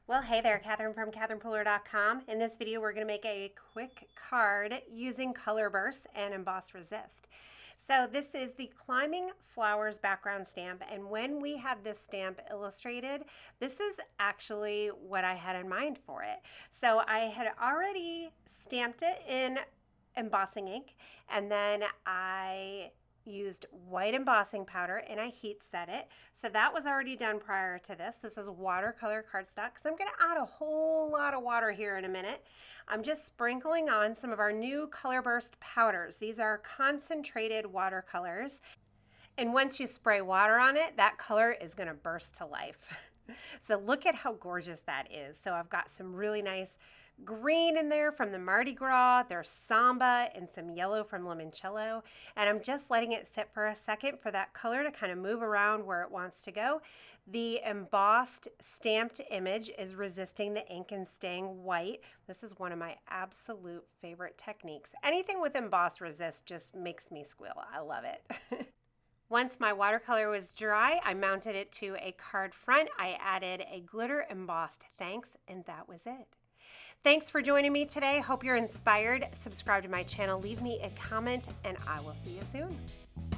Well, hey there, Catherine from CatherinePuller.com. In this video, we're going to make a quick card using Colorburst and Emboss Resist. So this is the Climbing Flowers background stamp, and when we have this stamp illustrated, this is actually what I had in mind for it. So I had already stamped it in embossing ink, and then I used white embossing powder and I heat set it. So that was already done prior to this. This is watercolor cardstock because I'm going to add a whole lot of water here in a minute. I'm just sprinkling on some of our new Colorburst powders. These are concentrated watercolors. And once you spray water on it, that color is going to burst to life. So look at how gorgeous that is. So I've got some really nice green in there from the Mardi Gras, there's Samba, and some yellow from Limoncello. And I'm just letting it sit for a second for that color to kind of move around where it wants to go. The embossed stamped image is resisting the ink and staying white. This is one of my absolute favorite techniques. Anything with emboss resist just makes me squeal. I love it. Once my watercolor was dry, I mounted it to a card front. I added a glitter embossed thanks, and that was it. Thanks for joining me today. Hope you're inspired. Subscribe to my channel, leave me a comment, and I will see you soon.